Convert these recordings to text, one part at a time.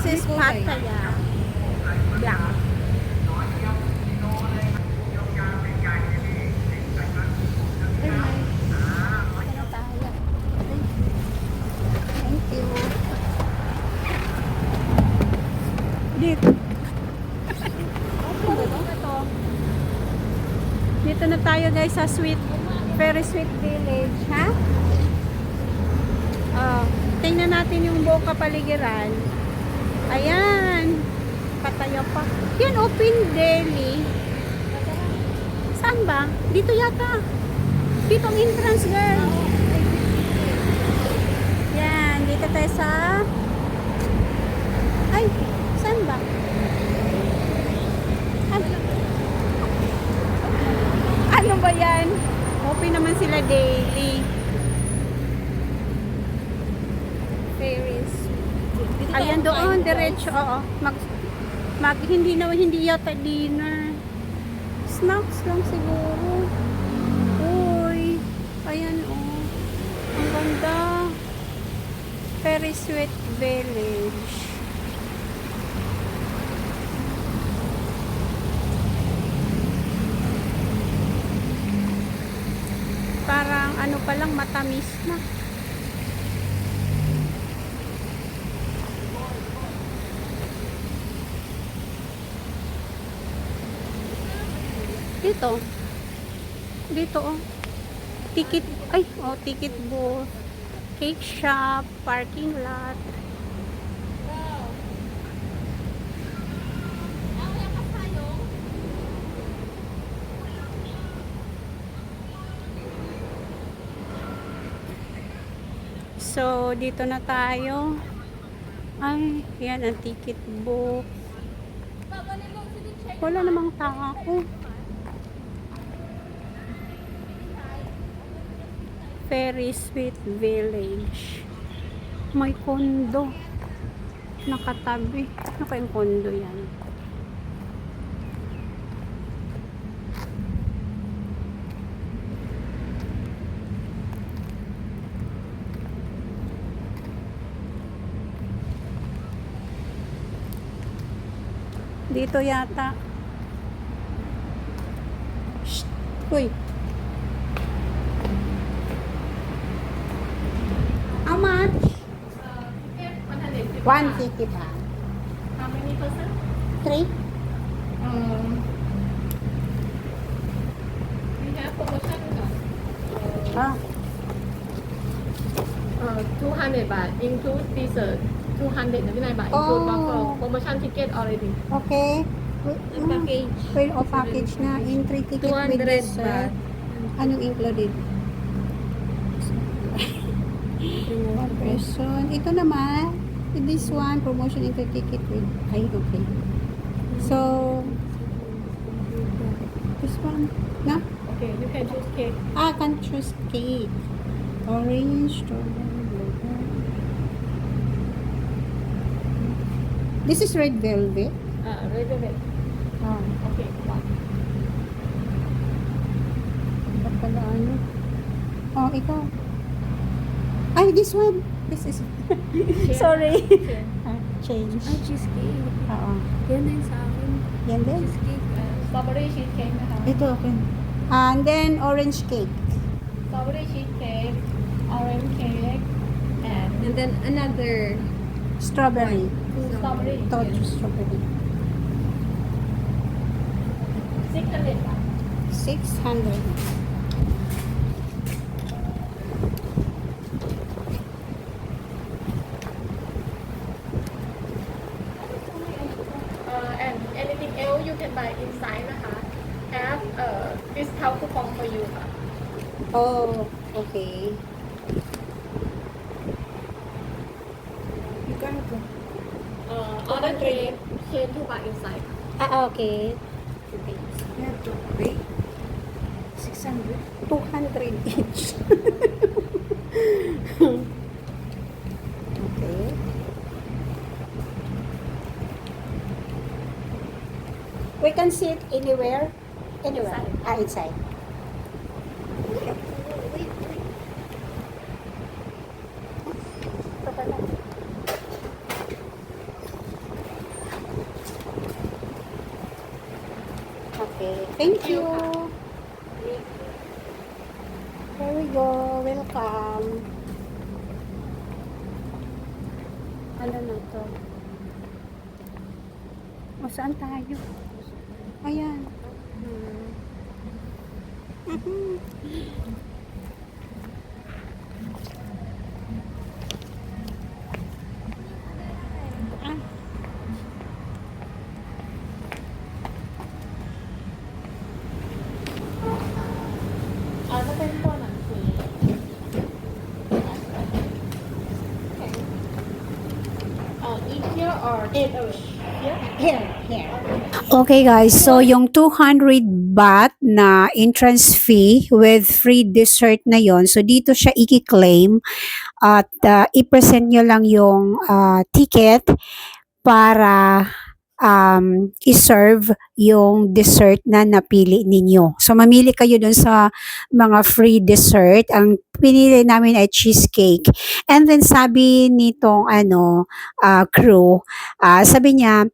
is Pattaya. Yeah. Thank you. Dito. Dito na tayo guys sa very sweet village, ha? Tingnan natin yung buong kapaligiran. Ayan. Pattaya pa. Yan, open daily. Saan ba? Dito yata. Dito ang entrance, girl. Yan, dito tayo sa... Ay, saan ba? Ano ba yan? Open naman sila daily. Ferries. Ayan doon, diretso. Oo. Hindi yata dinner. Snacks lang siguro. Uy. Ayan, oh. Ang ganda. Very sweet village. Parang ano pa lang, matamis na. Dito oh. Ticket booth, cake shop, parking lot. So, dito na tayo. Ay, yan ang ticket book. Wala namang tao. Very sweet village. May kondo. Nakatabi. Ano kayong kondo yan? Dito yata. Shh. Uy. How much? 150 pa. How many person? 3? We have promotion. Ah. 200 baht include dessert. 299 baht include buffalo. Promotion ticket already. Okay. Package. Well, package na. Entry ticket with 200 dessert. baht. Anong included? One person. Ito naman, this one, promotion entry ticket with, okay. So, this one, na? Okay, you can choose cake. I can choose cake. Orange, strawberry, blueberry. This is red velvet. Red velvet. Ah, Okay, one. dapat pala ano. Oh, ikaw. Ay, this one. This is... Sorry. Change. Ay, cheesecake. Oo. Yan na yung sa akin. Yan din. Cheesecake. Strawberry cheesecake na ha. Ito, okay. And then, orange cake. Strawberry cheesecake, orange cake, and then another Strawberry. strawberry. Ito, strawberry. 600 baht. 600. And anything else you can buy insideนะคะ have discount coupon for you ค่ะ Oh, okay. You can go. order cake came to buy inside Okay. Okay. You have to pay 600. 200 each. Okay. We can sit anywhere. Anywhere. Inside. Inside. Ito pala. Thank you. There we go. Welcome. Ano na to? O, saan tayo? Ayan. Ah. Ano pa yung phone eat here or eat here? Here. Okay guys, so yung 200 baht na entrance fee with free dessert na yon, so dito siya i-claim at i-present nyo lang yung ticket para i-serve yung dessert na napili ninyo. So, mamili kayo dun sa mga free dessert. Ang pinili namin ay cheesecake. And then, sabi nitong crew, sabi niya,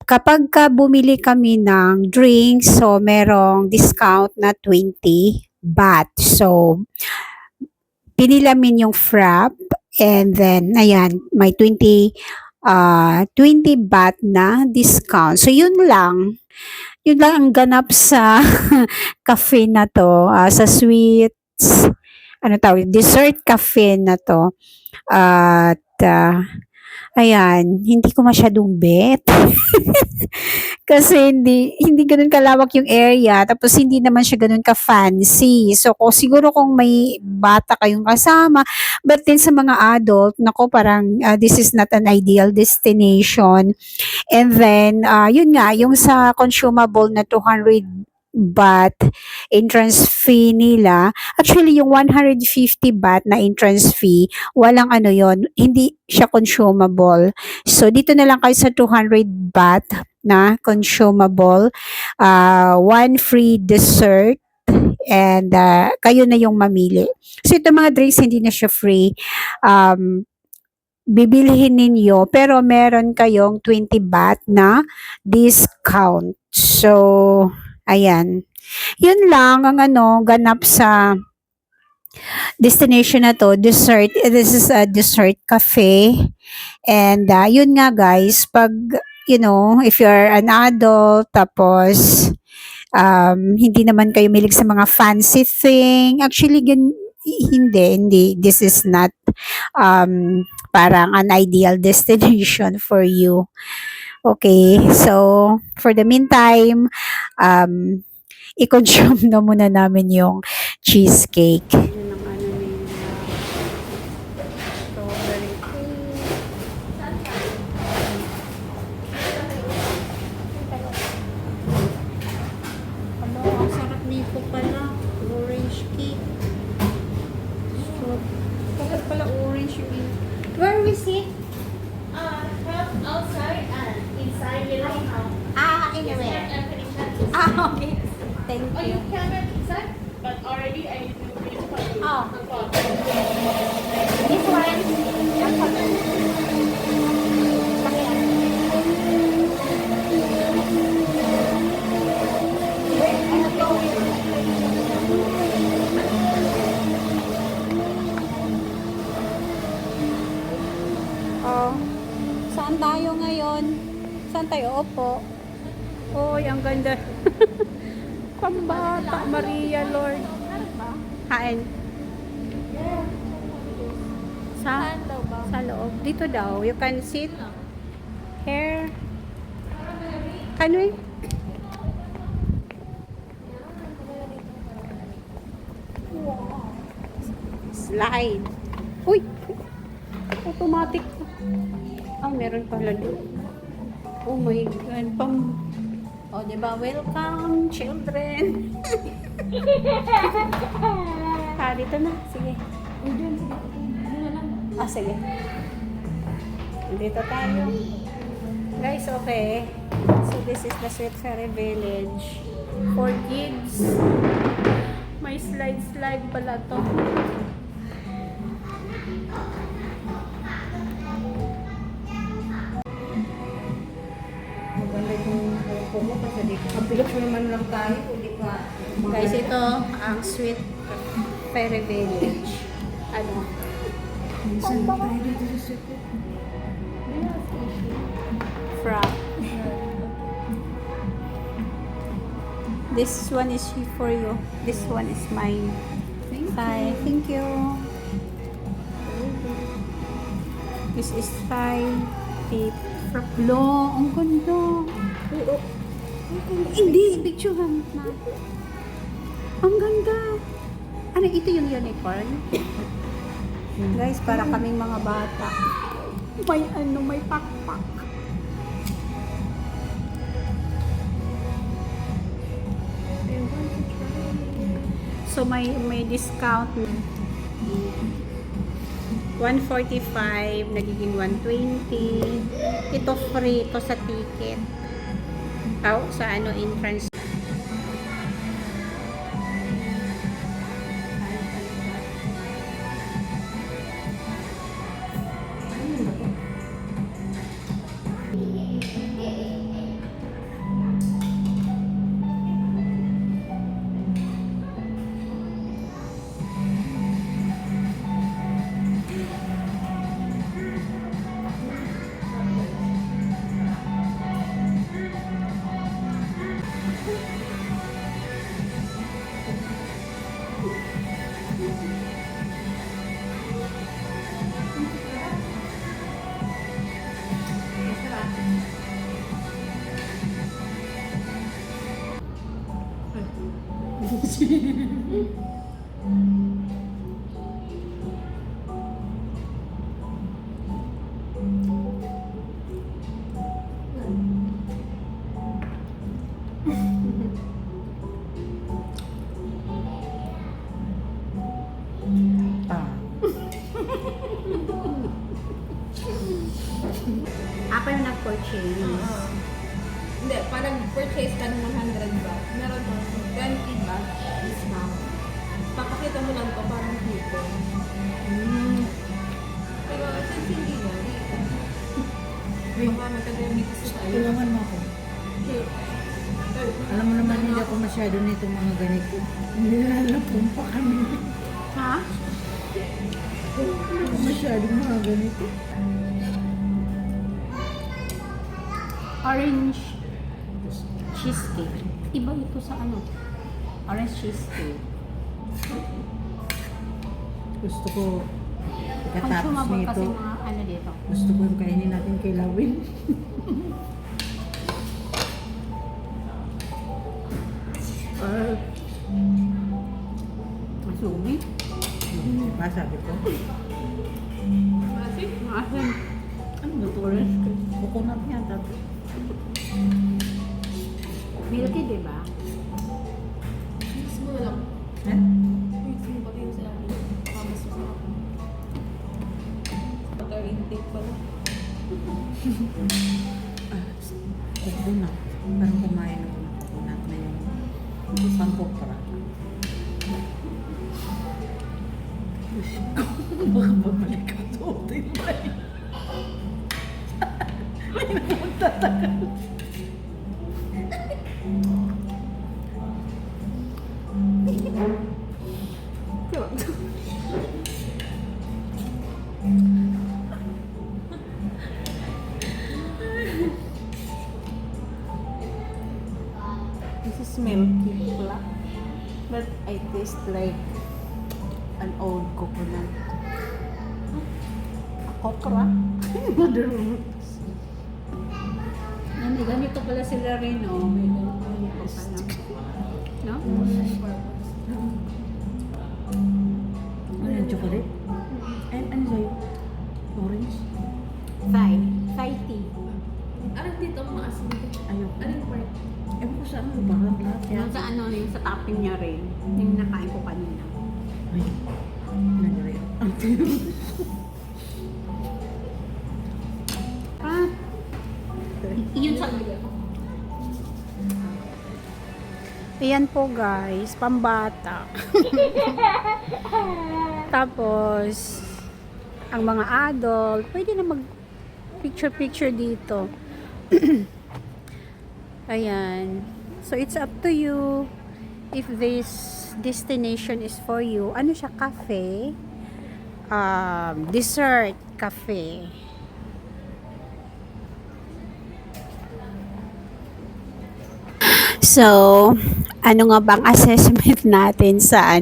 kapag ka bumili kami ng drinks, so merong discount na 20 baht. So, pinilamin yung frap. And then, ayan, may 20 baht na discount. So, yun lang ang ganap sa cafe na to, sa sweets, dessert cafe na to. At, ayan, hindi ko masyadong bet. Kasi hindi ganoon kalawak yung area, tapos hindi naman siya ganoon ka-fancy. So, siguro kung may bata kayong kasama, but then sa mga adult, nako parang this is not an ideal destination. And then, yun nga, yung sa consumable na 200 baht entrance fee nila, actually yung 150 baht na entrance fee, walang yon, hindi siya consumable. So, dito na lang kayo sa 200 baht na consumable, one free dessert, and kayo na yung mamili. So, ito mga drinks, hindi na siya free. Bibilihin ninyo, pero meron kayong 20 baht na discount. So, ayan. Yun lang ang ganap sa destination na to, dessert. This is a dessert cafe. And yun nga guys, pag, if you're an adult, tapos hindi naman kayo milig sa mga fancy thing, actually, hindi. This is not parang an ideal destination for you. Okay, so for the meantime, i-consume na muna namin yung cheesecake. Ang sarap nito pala, orange cake. So, bakit pala orange yung where we sit? From outside and inside the lighthouse. Anywhere. Air conditioned. Okay. Thank Oh, you. you can wait inside, but already I need to finish for you. Oh. This one. Oh. Saan tayo ngayon? Saan tayo? Opo. Oy, ang ganda. Pambata, Maria Lord. Hain. Sa loob. Dito daw. You can sit here. Can we? Slide. Uy! Automatic. Meron pala doon. Oh my God. Diba? Welcome, children. Dito na. Sige. Sige. Dito tayo. Guys, okay. So, this is the Sweet Fairy Village. For kids. May slide pala to. Maganda yung pumo kasi Kabilok naman lang tayo. Hindi pa. Guys, ito ang Sweet Fairy Village. Ano? Minsan tayo dito sa sito. Frap. This one is for you. This one is mine. Thai. Thank you. This is Thai. Frap. Lo, ang ganda. Hindi, picturehan na. Ang ganda. Ano, ito yung unicorn? Guys, para kaming mga bata. May ano, may pakpak. So may discount 145 nagiging 120. Ito free ito sa ticket. Sa ano entrance. Apa yung nag-purchase? Hindi, parang purchase ka ng 100 baht. Meron mo 20 baht discount. Papakita mo lang to parang dito. Pero since hindi na, baka magka-debit sa tayo. Tulungan mo ako. Alam mo naman, hindi ako masyado nito mga ganito. Nilalapon pa kami. Ha? Hindi ako masyado mga ganito. Orange cheesecake. Iba ito sa ano? Orange cheesecake. Gusto ko, Ang katapos sumabog kasi nito, mga ano dito. gusto ko yung kainin natin kay Lawin. Masumi. Diba sabi ko? Masih? Asin. Ano ba ito? Orange cake. Coconut yata. Milky, di ba? Mix mo lang. Eh? Mix mo pati yung sa akin. Baka mas masarap. Water intake pala. Coconut. Parang kumain ako ng coconut na yung pangkopra. Baka babalik ka to. Tingnan. Hindi na magtatagal. This is milky black. But I taste like an old coconut. A copra? Mother roots. Yan, ganito pala sila rin, oh. May ganito pala. No? Ano yung chocolate? Ano sa'yo? Orange? Thai. Thai tea. Arang dito, maasim dito. Ayoko. Anong part? Ewan ko saan mo, parang lahat Yung yata. sa ano, yung sa topping niya rin. Yung nakain ko kanina. Ay, nagre. Ang tino. Ah, yun sa... Ayan po guys, pambata. Tapos, ang mga adult, pwede na mag picture-picture dito. Ayan. So, it's up to you if this destination is for you. Ano siya? Cafe? Dessert cafe. So, ano nga bang assessment natin sa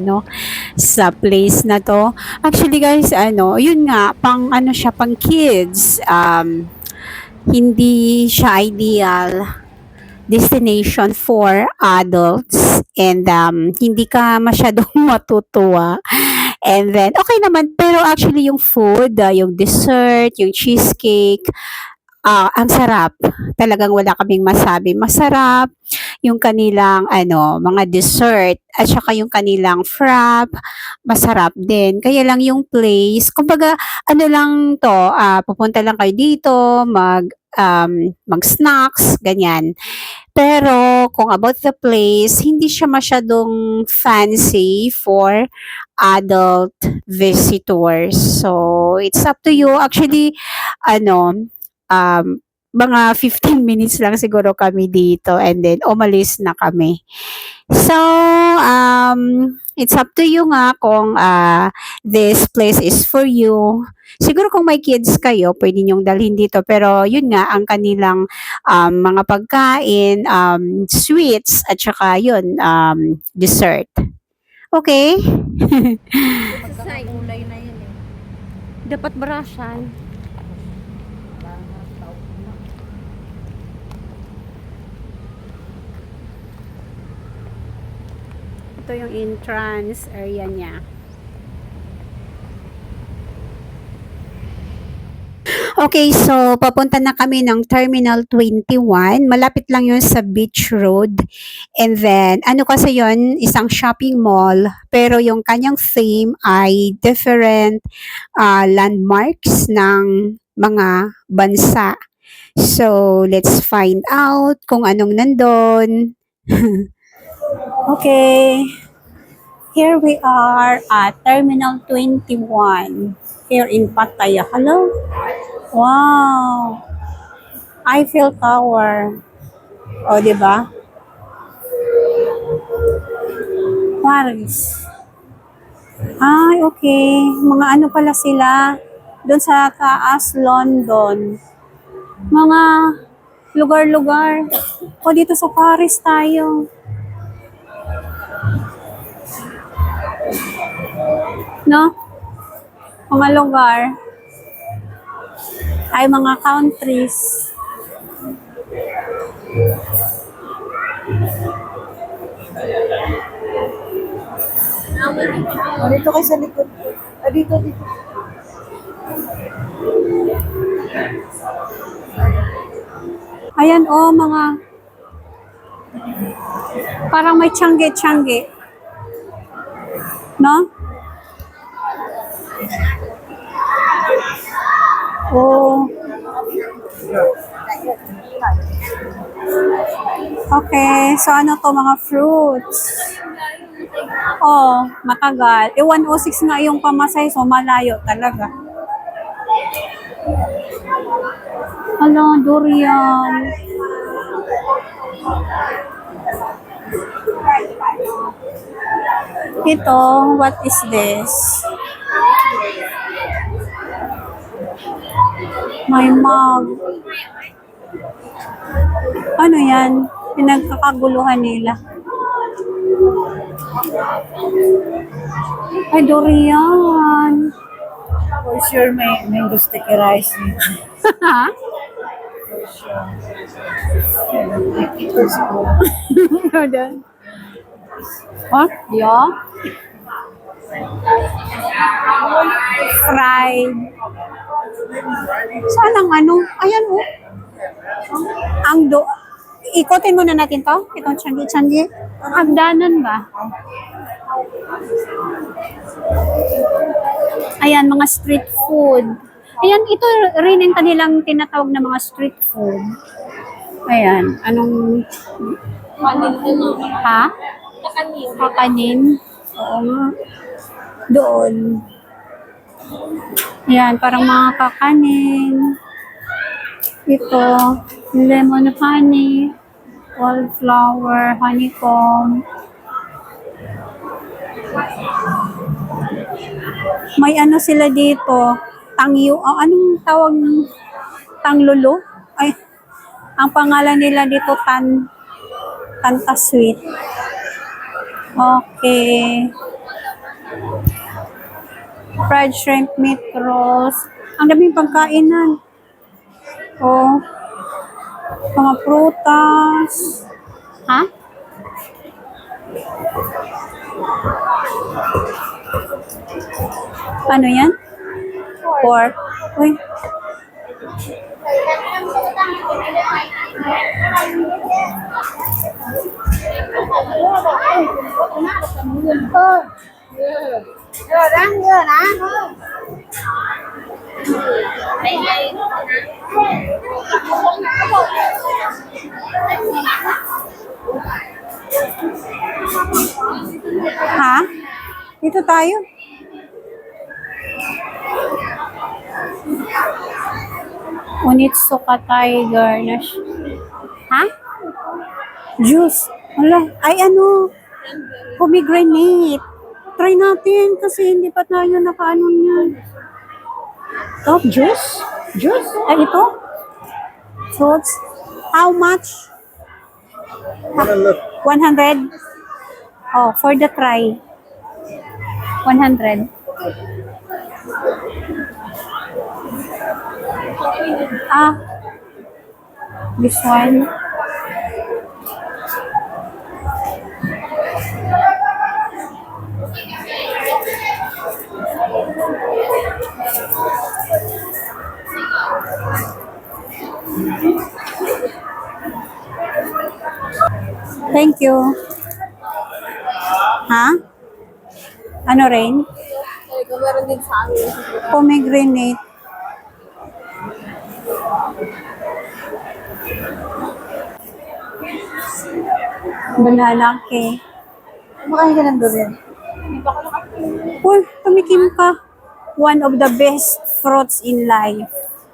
sa place na to? Actually guys, yun nga, pang ano siya, pang kids. Hindi siya ideal destination for adults, and hindi ka masyadong matutuwa. And then, okay naman, pero actually yung food, yung dessert, yung cheesecake, ang sarap. Talagang wala kaming masabi. Masarap yung kanilang mga dessert at saka yung kanilang frap, masarap din. Kaya lang yung place, kumbaga ano lang to, pupunta lang kayo dito, mag-snacks, ganyan. Pero kung about the place, hindi siya masyadong fancy for adult visitors. So, it's up to you. Actually, um, mga 15 minutes lang siguro kami dito and then umalis na kami. So, it's up to you nga kung this place is for you. Siguro kung may kids kayo, pwede nyong dalhin dito. Pero yun nga, ang kanilang mga pagkain, sweets, at saka yun, dessert. Okay? Magkakulay na yun eh. Dapat brushan. Ito yung entrance area niya. Okay, so papunta na kami ng Terminal 21. Malapit lang yun sa Beach Road. And then, ano kasi yun, isang shopping mall. Pero yung kanyang theme ay different landmarks ng mga bansa. So, let's find out kung anong nandun. Okay. Here we are at Terminal 21. Here in Pattaya. Hello? Wow! Eiffel Tower. O, di ba? Paris. Ay, okay. Mga ano pala sila? Doon sa taas, London. Mga lugar-lugar. O, dito sa Paris tayo. No? Mga lugar. Ay, mga countries. Dito kayo sa likod. Dito. Ayan, mga parang may tiyangge-tiyangge. No? Oh. Okay, so ano to, mga fruits? Oh, matagal. 106 nga yung pamasay, so malayo talaga. Ano, durian. Ito, what is this? My mug. Ano yan? Pinagkakaguluhan nila. Ay, durian. For sure may mango sticky rice. Ha? What? Yeah? Fried. Saan ang ano? Ayan, oh. Ikotin muna natin to. Itong tsangi-tsangi. Hagdanan ba? Ayan, mga street food. Ayan, ito rin ang kanilang tinatawag na mga street food. Ayan, anong... Ha? Kakanin. Oo nga. Doon. Ayan, parang mga kakanin. Ito, lemon honey. Wallflower, honeycomb. May ano sila dito, tangyo, anong tawag ng tanglulu? Ay, ang pangalan nila dito Tanta Sweet. Okay. Fried shrimp meat rolls. Ang daming pagkainan. Oh. Mga prutas. Ha? Ano yan? Pork. Uy. Ha? Dito tayo. Onitsuka Tiger. Ha? Juice. Wala. Ay, ano? Pomegranate. Try natin kasi hindi pa tayo nakaano niyan. Top juice? Juice? Ay, ito? Fruits? How much? 100? Oh, for the try. 100. Ah. This one. Thank you. Ha? Ano rin? Meron din sa amin. Pomegranate. Banana cake. Kumakain ka ng durian. Uy, tumikim ka. One of the best fruits in life.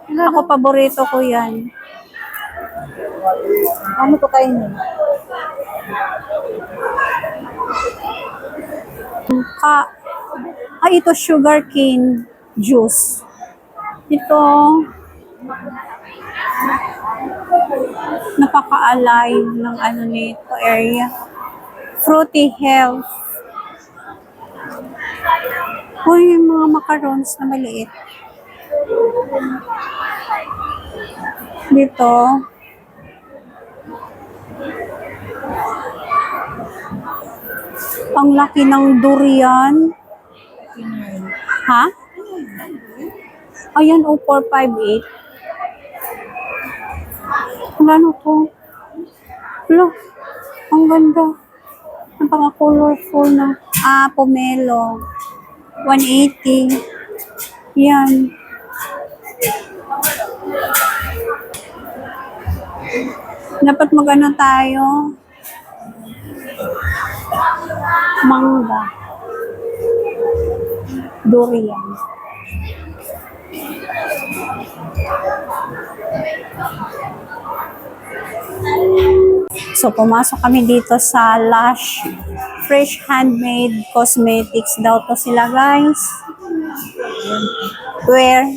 Ako, paborito ko yan. Ano to kainin? Ito sugar cane juice. Ito, napaka-alive ng ano nito area. Fruity health. Uy, yung mga macarons na maliit. Dito, ang laki ng durian. Ha? Ayan, 458. Ano to? Wala, ang ganda. Napaka-colorful na. Pomelo. 180. Yan. Dapat mag-ano tayo? Mangga. Durian. So, pumasok kami dito sa Lush Fresh Handmade Cosmetics daw to sila, guys. Where?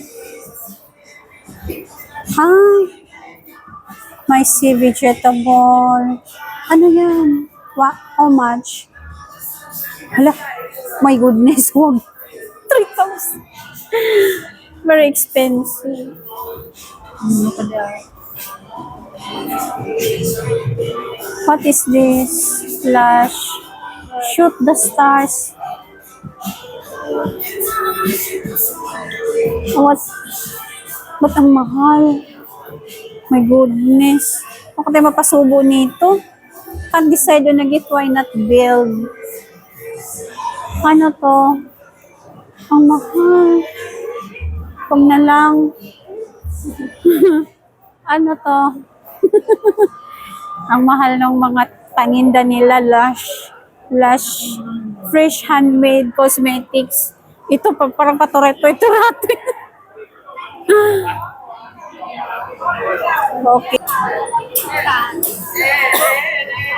Hi! May sea vegetable. Ano yan? How much? Hala, my goodness, wag. 3,000. Very expensive. What is this? Flash. Shoot the stars. Ba't ang mahal? My goodness. Ako tayo mapasubo nito. Can't decide on a gift, why not build? Ano to? Ang mahal. Kung na lang. Ano to? Ang mahal ng mga paninda nila, Lush Fresh Handmade Cosmetics. Ito, parang katureto. Okay.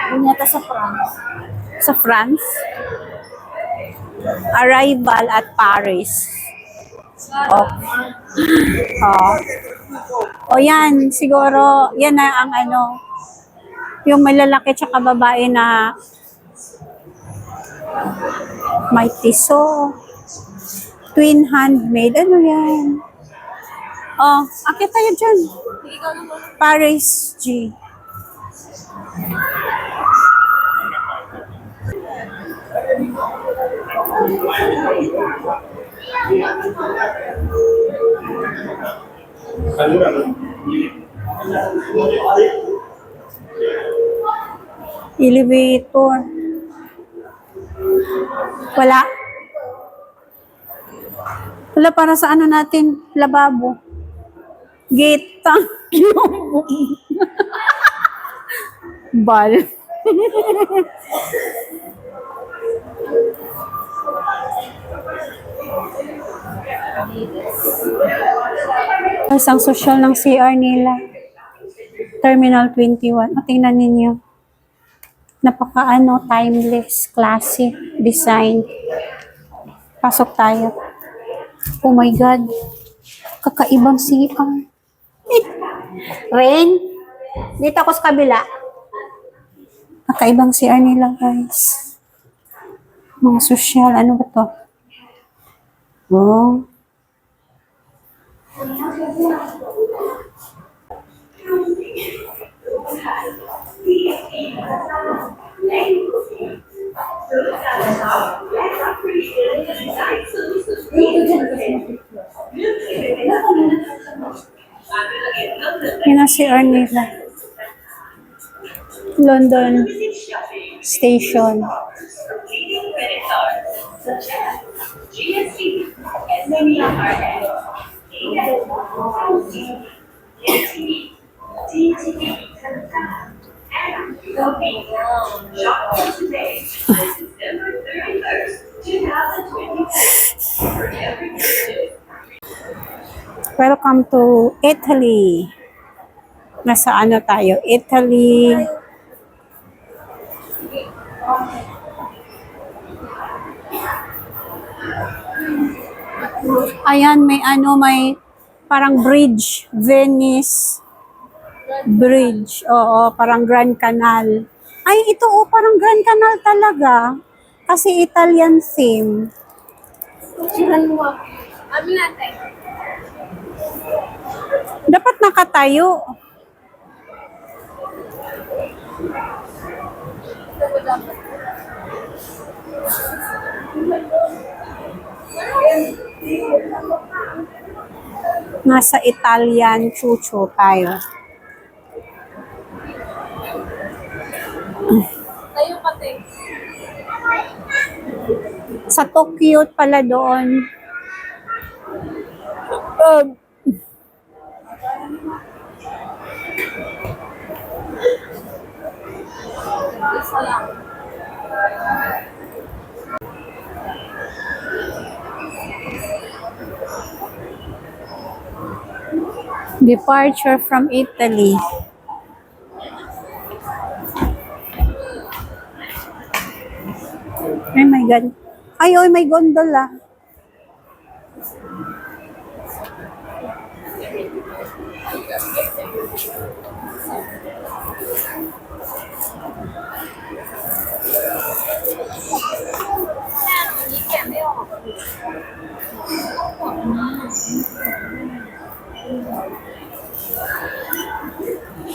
Yun yata sa France. Sa France? Arrival at Paris. Oh. Oh. O yan, siguro, yan na ang ano, yung malalaki tsaka babae na may tiso, twin handmade, ano yan? Oh, akit tayo dyan. Paris G. Elevator. Wala. Wala para sa ano natin, lababo. Gate. Thank you. Bal. Isang social ng CR nila. Terminal 21. O, tingnan ninyo. Napaka timeless, classic, design. Pasok tayo. Oh my God. Kakaibang CR. Rain, dito ako sa kabila. Kakaibang CR nila, guys. Mga social, ano ba to? Oh. Yan ang CR nila. London Station. Welcome to Italy. Nasa ano tayo? Italy. Ayan, may ano, may parang bridge. Venice Bridge. Oo, parang Grand Canal. Ay, ito oh, parang Grand Canal talaga. Kasi Italian theme. Dapat nakatayo. Nasa Italian chucho tayo. Tayo pati. Sa Tokyo pala doon. Isa lang. Departure from Italy. Oh my God. Ay, oh, may gondola.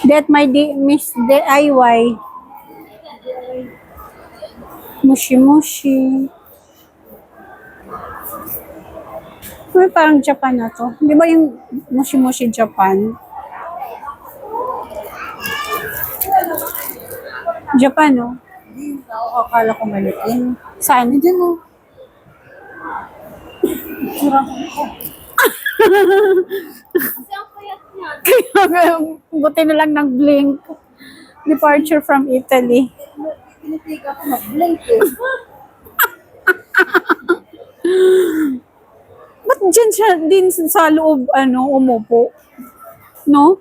That my Miss DIY. Mushi Mushi. Ay, parang Japan na to. Di ba yung Mushi Mushi Japan? Japan, no? Ako akala ko malitin. Saan? Diyan o. Kasi ang payat niya. Kaya buti na lang ng blink. Departure from Italy. Pinitig ako mag-blink eh. Ba't dyan siya din sa loob, ano, umupo? No?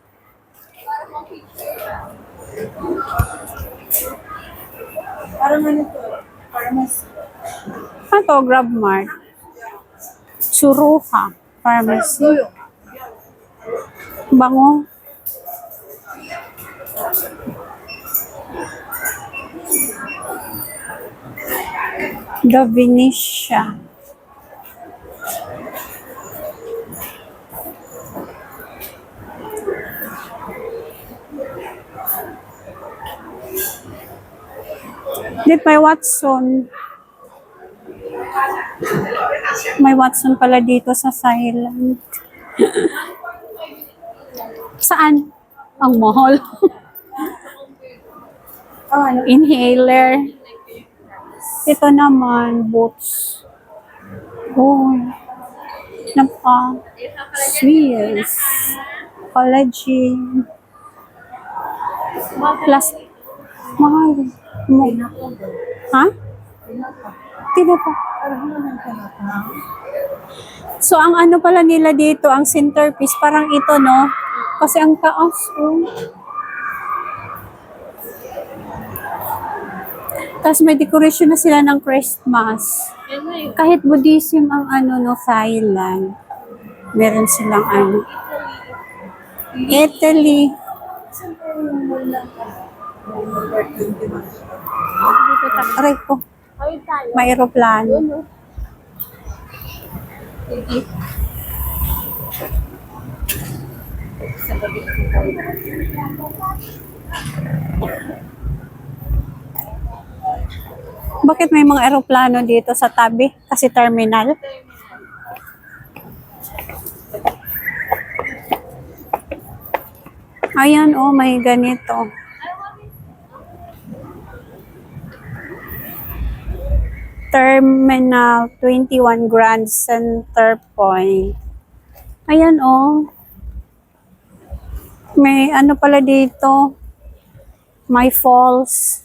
Parang ano to? Parang mas... Ito, Grab Mart. Suruha. Pharmacy. Bango. The Venetia. Dit, may Watson. May Watson pala dito sa Silent. Saan? Ang mahal. Inhaler. Ito naman, Boots. Oh. Napa. Swiss. Collagen. Plus. Mahal. Ha? Tidak pa. So, ang ano pala nila dito, ang centerpiece, parang ito, no? Kasi ang taas, oh. Tapos may decoration na sila ng Christmas. Kahit Buddhism ang ano, no, Thailand. Meron silang ano. Italy. Aray ko. May aeroplano. Bakit may mga aeroplano dito sa tabi? Kasi terminal. Ayan, oh, may ganito. Terminal 21 Grand Center Point. Ayan, oh. May ano pala dito. May falls.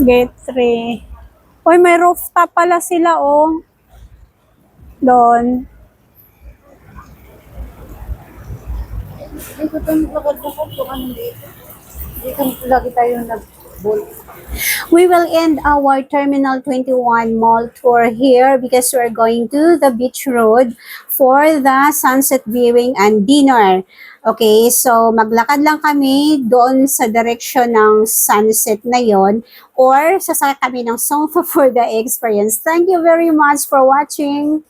Gate 3. Uy, may rooftop pala sila, oh. Doon. Dito tayo lakad-lakad kung ano dito. Dito lagi tayo nag-ball. We will end our Terminal 21 mall tour here because we're going to the beach road for the sunset viewing and dinner. Okay, so maglakad lang kami doon sa direction ng sunset na yon or sasakay kami ng Songfa for the experience. Thank you very much for watching.